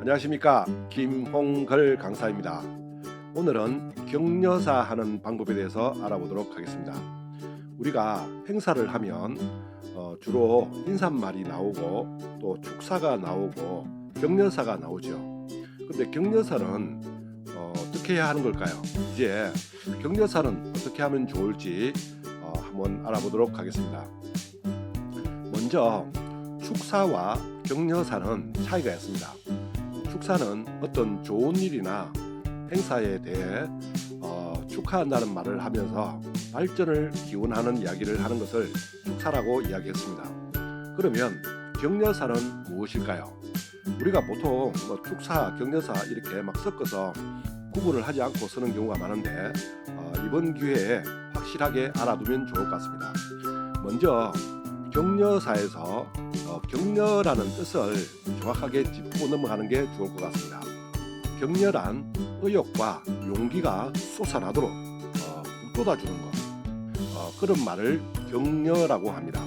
안녕하십니까, 김홍걸 강사입니다. 오늘은 격려사 하는 방법에 대해서 알아보도록 하겠습니다. 우리가 행사를 하면 주로 인사말이 나오고 또 축사가 나오고 격려사가 나오죠. 근데 격려사는 어떻게 해야 하는 걸까요? 이제 격려사는 어떻게 하면 좋을지 한번 알아보도록 하겠습니다. 먼저 축사와 격려사는 차이가 있습니다. 축사는 어떤 좋은 일이나 행사에 대해 축하한다는 말을 하면서 발전을 기원하는 이야기를 하는 것을 축사라고 이야기했습니다. 그러면 격려사는 무엇일까요? 우리가 보통 축사, 격려사 이렇게 막 섞어서 구분을 하지 않고 쓰는 경우가 많은데 이번 기회에 확실하게 알아두면 좋을 것 같습니다. 먼저 격려사에서 격려라는 뜻을 정확하게 짚고 넘어가는 게 좋을 것 같습니다. 격려란 의욕과 용기가 솟아나도록 북돋아주는 것, 그런 말을 격려라고 합니다.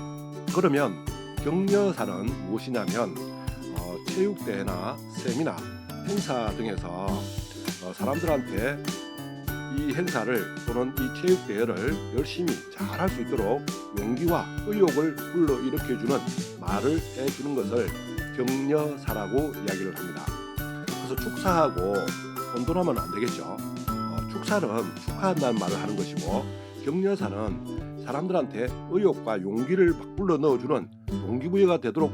그러면 격려사는 무엇이냐면 체육대회나 세미나, 행사 등에서 사람들한테 이 행사를 또는 이 체육대회를 열심히 잘 할 수 있도록 용기와 의욕을 불러일으켜주는 말을 해주는 것을 격려사라고 이야기를 합니다. 그래서 축사하고 혼돈하면 안 되겠죠. 축사는 축하한다는 말을 하는 것이고 격려사는 사람들한테 의욕과 용기를 막 불러 넣어주는 동기부여가 되도록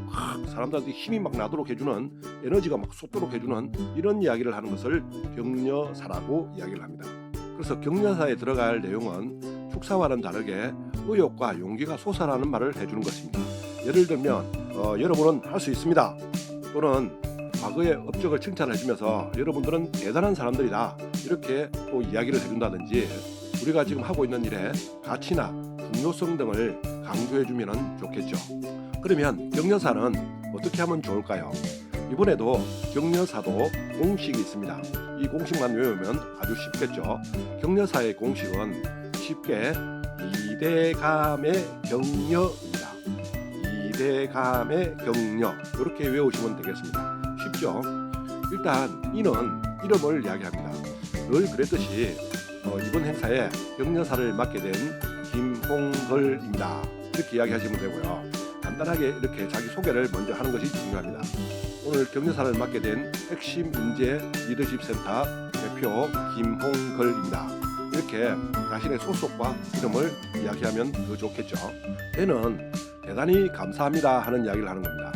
사람들한테 힘이 막 나도록 해주는, 에너지가 막 솟도록 해주는 이런 이야기를 하는 것을 격려사라고 이야기를 합니다. 그래서 격려사에 들어갈 내용은 축사와는 다르게 의욕과 용기가 솟아나는 말을 해주는 것입니다. 예를 들면 여러분은 할 수 있습니다, 또는 과거의 업적을 칭찬해주면서 여러분들은 대단한 사람들이다, 이렇게 또 이야기를 해준다든지 우리가 지금 하고 있는 일의 가치나 중요성 등을 강조해주면 좋겠죠. 그러면 격려사는 어떻게 하면 좋을까요? 이번에도 격려사도 공식이 있습니다. 이 공식만 외우면 아주 쉽겠죠. 격려사의 공식은 쉽게 이대감의 격려입니다. 이대감의 격려, 이렇게 외우시면 되겠습니다. 쉽죠? 일단 이는 이름을 이야기합니다. 늘 그랬듯이 이번 행사에 격려사를 맡게 된 김홍걸입니다, 이렇게 이야기하시면 되고요. 간단하게 이렇게 자기 소개를 먼저 하는 것이 중요합니다. 오늘 격려사를 맡게 된 핵심 인재 리더십 센터 대표 김홍걸입니다, 이렇게 자신의 소속과 이름을 이야기하면 더 좋겠죠. 얘는 대단히 감사합니다 하는 이야기를 하는 겁니다.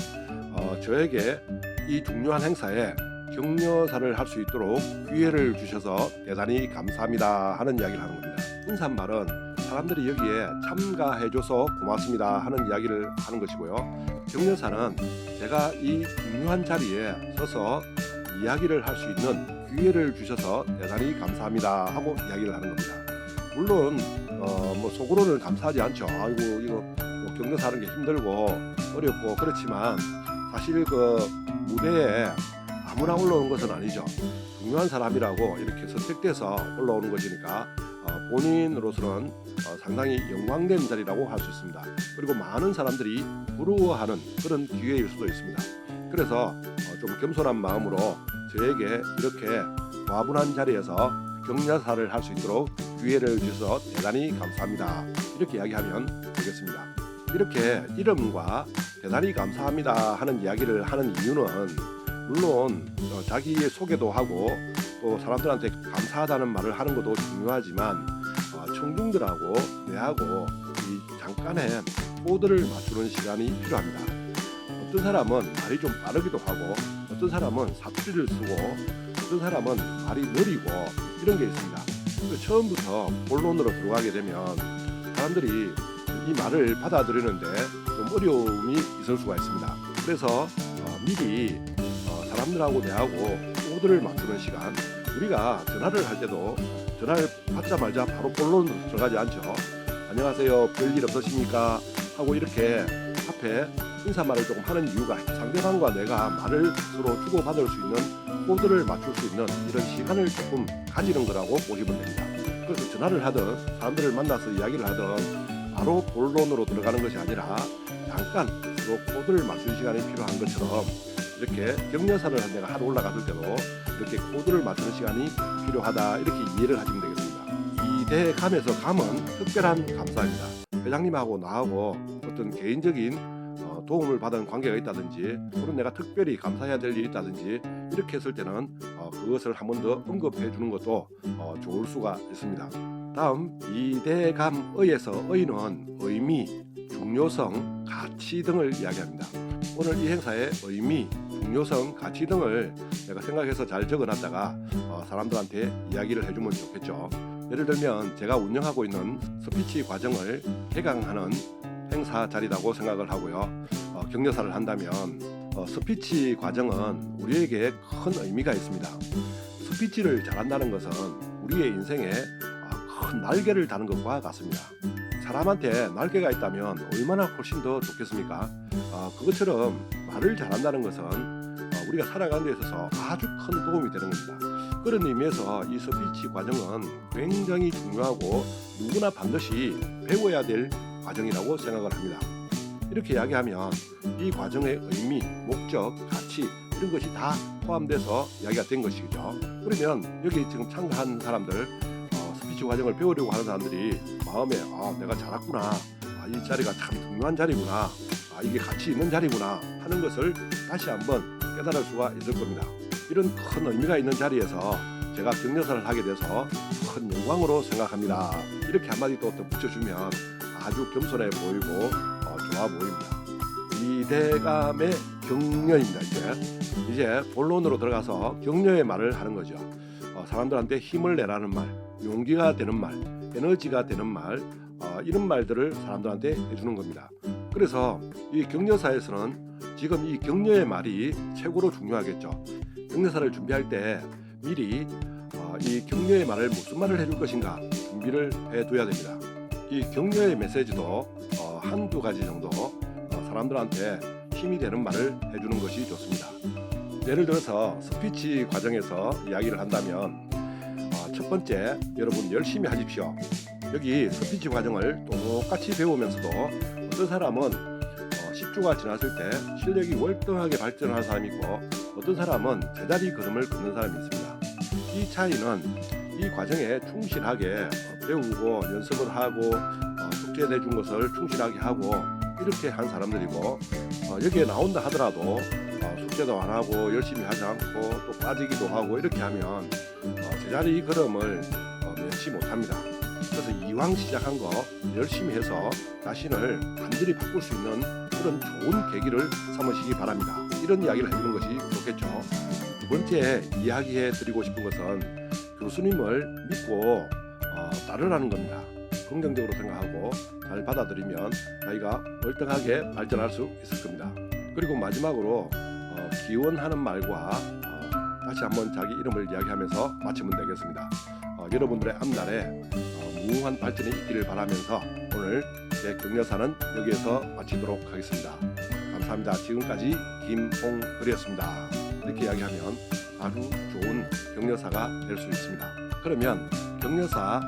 저에게 이 중요한 행사에 격려사를 할 수 있도록 기회를 주셔서 대단히 감사합니다 하는 이야기를 하는 겁니다. 인사말은 사람들이 여기에 참가해줘서 고맙습니다 하는 이야기를 하는 것이고요. 격려사는 제가 이 중요한 자리에 서서 이야기를 할 수 있는 기회를 주셔서 대단히 감사합니다 하고 이야기를 하는 겁니다. 물론 속으로는 감사하지 않죠. 아이고 이거 격려사 하는 게 힘들고 어렵고 그렇지만 사실 그 무대에 아무나 올라오는 것은 아니죠. 중요한 사람이라고 이렇게 선택돼서 올라오는 것이니까 본인으로서는 상당히 영광된 자리라고 할 수 있습니다. 그리고 많은 사람들이 부러워하는 그런 기회일 수도 있습니다. 그래서 좀 겸손한 마음으로 저에게 이렇게 과분한 자리에서 격려사를 할 수 있도록 기회를 주셔서 대단히 감사합니다, 이렇게 이야기하면 되겠습니다. 이렇게 이름과 대단히 감사합니다 하는 이야기를 하는 이유는 물론 자기의 소개도 하고 또 사람들한테 감사하다는 말을 하는 것도 중요하지만 청중들하고 내하고 이 잠깐의 코드를 맞추는 시간이 필요합니다. 어떤 사람은 말이 좀 빠르기도 하고 어떤 사람은 사투리를 쓰고 어떤 사람은 말이 느리고 이런 게 있습니다. 처음부터 본론으로 들어가게 되면 사람들이 이 말을 받아들이는데 좀 어려움이 있을 수가 있습니다. 그래서 미리 사람들하고 내하고 코드를 맞추는 시간, 우리가 전화를 할 때도 전화를 받자마자 바로 본론으로 들어가지 않죠. 안녕하세요, 별일 없으십니까 하고 이렇게 앞에 인사말을 조금 하는 이유가 상대방과 내가 말을 서로 주고받을 수 있는 코드를 맞출 수 있는 이런 시간을 조금 가지는 거라고 보시면 됩니다. 그래서 전화를 하든 사람들을 만나서 이야기를 하든 바로 본론으로 들어가는 것이 아니라 잠깐 서로 코드를 맞출 시간이 필요한 것처럼 이렇게 격려사를 내가 하러 올라갔을 때도 이렇게 코드를 맞추는 시간이 필요하다, 이렇게 이해를 하시면 되겠습니다. 이 대감에서 감은 특별한 감사입니다. 회장님하고 나하고 어떤 개인적인 도움을 받은 관계가 있다든지, 또는 내가 특별히 감사해야 될 일이 있다든지, 이렇게 했을 때는 그것을 한 번 더 언급해 주는 것도 좋을 수가 있습니다. 다음 이대감의에서 의는 의미, 중요성, 가치 등을 이야기합니다. 오늘 이 행사의 의미, 중요성, 가치 등을 내가 생각해서 잘 적어놨다가 사람들한테 이야기를 해주면 좋겠죠. 예를 들면 제가 운영하고 있는 스피치 과정을 개강하는 행사 자리라고 생각을 하고요. 격려사를 한다면 스피치 과정은 우리에게 큰 의미가 있습니다. 스피치를 잘한다는 것은 우리의 인생에 큰 날개를 다는 것과 같습니다. 사람한테 날개가 있다면 얼마나 훨씬 더 좋겠습니까? 그것처럼 말을 잘한다는 것은 우리가 살아가는 데 있어서 아주 큰 도움이 되는 겁니다. 그런 의미에서 이 스피치 과정은 굉장히 중요하고 누구나 반드시 배워야 될 과정이라고 생각을 합니다. 이렇게 이야기하면 이 과정의 의미, 목적, 가치 이런 것이 다 포함돼서 이야기가 된 것이죠. 그러면 여기 지금 참가한 사람들, 스피치 과정을 배우려고 하는 사람들이 마음에 내가 잘했구나, 이 자리가 참 중요한 자리구나, 이게 가치 있는 자리구나 하는 것을 다시 한번 깨달을 수가 있을 겁니다. 이런 큰 의미가 있는 자리에서 제가 격려사를 하게 돼서 큰 영광으로 생각합니다. 이렇게 한마디 또 붙여주면 아주 겸손해 보이고 좋아 보입니다. 이대감의 격려입니다. 이제 본론으로 들어가서 격려의 말을 하는 거죠. 사람들한테 힘을 내라는 말, 용기가 되는 말, 에너지가 되는 말, 이런 말들을 사람들한테 해주는 겁니다. 그래서 이 격려사에서는 지금 이 격려의 말이 최고로 중요하겠죠. 격려사를 준비할 때 미리 이 격려의 말을 무슨 말을 해줄 것인가 준비를 해둬야 됩니다. 이 격려의 메시지도 한두 가지 정도 사람들한테 힘이 되는 말을 해주는 것이 좋습니다. 예를 들어서 스피치 과정에서 이야기를 한다면 첫 번째, 여러분 열심히 하십시오. 여기 스피치 과정을 똑같이 배우면서도 어떤 사람은 10주가 지났을 때 실력이 월등하게 발전하는 사람이 있고, 어떤 사람은 제자리 걸음을 걷는 사람이 있습니다. 이 차이는 이 과정에 충실하게 배우고 연습을 하고 숙제 내준 것을 충실하게 하고 이렇게 한 사람들이고, 여기에 나온다 하더라도 숙제도 안 하고 열심히 하지 않고 또 빠지기도 하고 이렇게 하면 제자리 걸음을 면치 못합니다. 그래서 이왕 시작한 거 열심히 해서 자신을 완전히 바꿀 수 있는 그런 좋은 계기를 삼으시기 바랍니다. 이런 이야기를 해주는 것이 좋겠죠. 두 번째 이야기해 드리고 싶은 것은 교수님을 믿고 따르라는 겁니다. 긍정적으로 생각하고 잘 받아들이면 자기가 월등하게 발전할 수 있을 겁니다. 그리고 마지막으로 기원하는 말과 다시 한번 자기 이름을 이야기하면서 마치면 되겠습니다. 여러분들의 앞날에 무궁한 발전이 있기를 바라면서 오늘 제 격려사는 여기에서 마치도록 하겠습니다. 감사합니다. 지금까지 김홍글이었습니다. 이렇게 이야기하면 아주 좋은 격려사가 될 수 있습니다. 그러면 격려사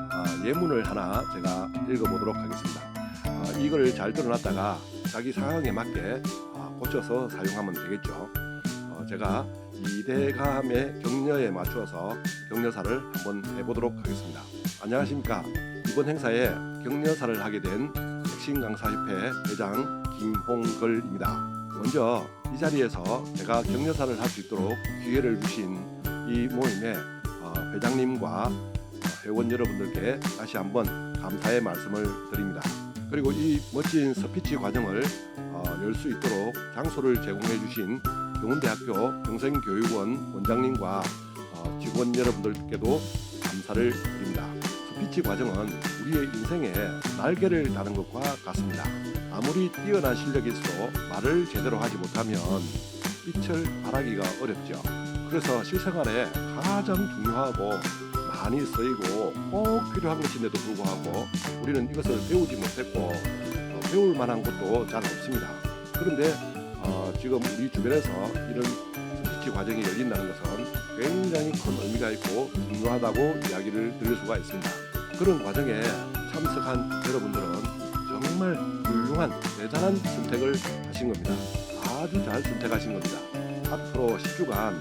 예문을 하나 제가 읽어보도록 하겠습니다. 이걸 잘 들어놨다가 자기 상황에 맞게 고쳐서 사용하면 되겠죠. 제가 이대감의 격려에 맞추어서 격려사를 한번 해보도록 하겠습니다. 안녕하십니까. 이번 행사에 격려사를 하게 된 백신강사협회 회장 김홍글입니다. 먼저 이 자리에서 제가 격려사를 할 수 있도록 기회를 주신 이 모임의 회장님과 회원 여러분들께 다시 한번 감사의 말씀을 드립니다. 그리고 이 멋진 스피치 과정을 열 수 있도록 장소를 제공해 주신 경운대학교 평생교육원 원장님과 직원 여러분들께도 감사를 드립니다. 스피치 과정은 우리의 인생에 날개를 다는 것과 같습니다. 아무리 뛰어난 실력이 있어도 말을 제대로 하지 못하면 빛을 발하기가 어렵죠. 그래서 실생활에 가장 중요하고 많이 쓰이고 꼭 필요한 것인데도 불구하고 우리는 이것을 배우지 못했고 배울 만한 것도 잘 없습니다. 그런데 지금 우리 주변에서 이런 스피치 과정이 열린다는 것은 굉장히 큰 의미가 있고 중요하다고 이야기를 드릴 수가 있습니다. 그런 과정에 참석한 여러분들은 정말 훌륭한 대단한 선택을 하신 겁니다. 아주 잘 선택하신 겁니다. 앞으로 10주간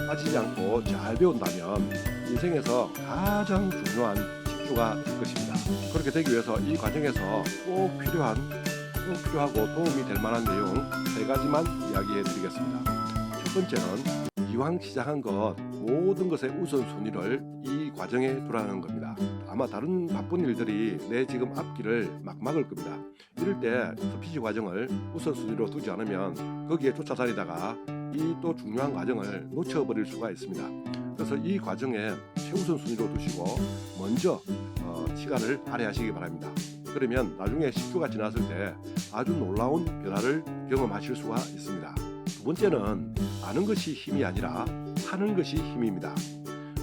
빠지지 않고 잘 배운다면 인생에서 가장 중요한 10주가 될 것입니다. 그렇게 되기 위해서 이 과정에서 꼭 필요하고 도움이 될 만한 내용 3가지만 이야기해 드리겠습니다. 첫 번째는 이왕 시작한 것 모든 것의 우선순위를 이 과정에 두라는 겁니다. 아마 다른 바쁜 일들이 내 지금 앞길을 막 막을 겁니다. 이럴 때 스피치 과정을 우선순위로 두지 않으면 거기에 쫓아다니다가 이 또 중요한 과정을 놓쳐버릴 수가 있습니다. 그래서 이 과정에 최우선 순위로 두시고 먼저 시간을 할애하시기 바랍니다. 그러면 나중에 10주가 지났을 때 아주 놀라운 변화를 경험하실 수가 있습니다. 두 번째는 아는 것이 힘이 아니라 하는 것이 힘입니다.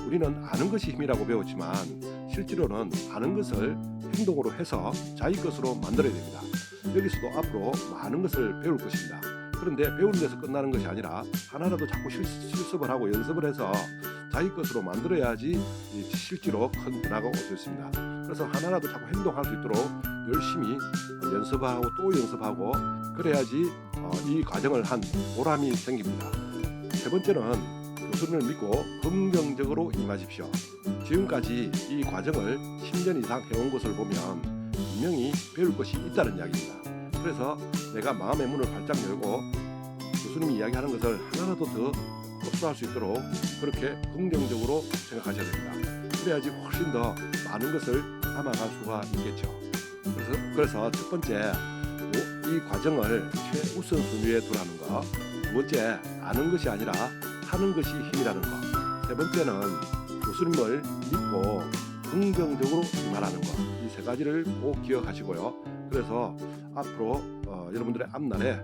우리는 아는 것이 힘이라고 배웠지만 실제로는 아는 것을 행동으로 해서 자기 것으로 만들어야 됩니다. 여기서도 앞으로 많은 것을 배울 것입니다. 그런데 배우는 데서 끝나는 것이 아니라 하나라도 자꾸 실습을 하고 연습을 해서 자기 것으로 만들어야지 실제로 큰 변화가 올 수 있습니다. 그래서 하나라도 자꾸 행동할 수 있도록 열심히 연습하고 또 연습하고 그래야지 이 과정을 한 보람이 생깁니다. 세 번째는 교수님을 믿고 긍정적으로 임하십시오. 지금까지 이 과정을 10년 이상 해온 것을 보면 분명히 배울 것이 있다는 이야기입니다. 그래서 내가 마음의 문을 활짝 열고 교수님이 이야기하는 것을 하나라도 더 흡수할 수 있도록 그렇게 긍정적으로 생각하셔야 됩니다. 그래야지 훨씬 더 많은 것을 담아갈 수가 있겠죠. 그래서 첫 번째, 이 과정을 최우선 순위에 두라는 것. 두 번째, 아는 것이 아니라 하는 것이 힘이라는 것. 세 번째는 교수님을 믿고 긍정적으로 임하라는 것. 이 3가지를 꼭 기억하시고요. 그래서 앞으로 여러분들의 앞날에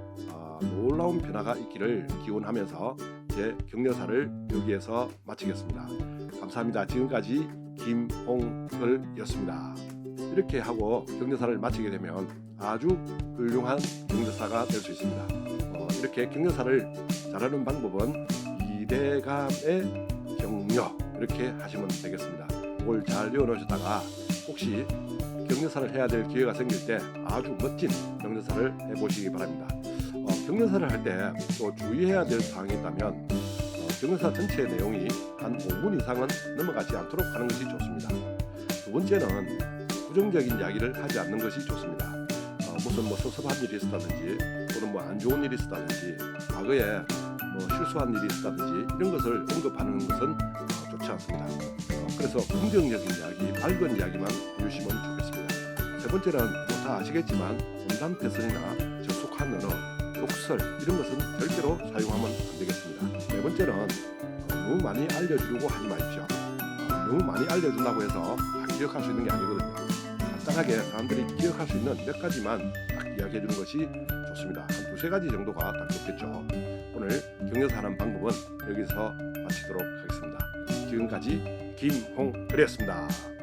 놀라운 변화가 있기를 기원하면서 제 격려사를 여기에서 마치겠습니다. 감사합니다. 지금까지 김홍을이었습니다. 이렇게 하고 격려사를 마치게 되면 아주 훌륭한 격려사가 될 수 있습니다. 이렇게 격려사를 잘하는 방법은 이대감의 격려 이렇게 하시면 되겠습니다. 이걸 잘 외워놓으셨다가 혹시 격려사를 해야 될 기회가 생길 때 아주 멋진 격려사를 해보시기 바랍니다. 격려사를 할 때 또 주의해야 될 사항이 있다면 격려사 전체의 내용이 한 5분 이상은 넘어가지 않도록 하는 것이 좋습니다. 두 번째는 부정적인 이야기를 하지 않는 것이 좋습니다. 무슨 섭섭한 일이 있었다든지 또는 안 좋은 일이 있었다든지 과거에 실수한 일이 있었다든지 이런 것을 언급하는 것은 좋지 않습니다. 그래서 긍정적인 이야기, 밝은 이야기만 해주시면 좋겠습니다. 세 번째는 다 아시겠지만 온담 패선이나 접속한 언어, 욕설 이런 것은 절대로 사용하면 안 되겠습니다. 네 번째는 너무 많이 알려주려고 하지 마십시오. 너무 많이 알려준다고 해서 다 기억할 수 있는 게 아니거든요. 간단하게 사람들이 기억할 수 있는 몇 가지만 딱 이야기해 주는 것이 좋습니다. 한 2-3가지 정도가 딱 좋겠죠. 오늘 격려사 하는 방법은 여기서 마치도록 하겠습니다. 지금까지 김홍글이었습니다.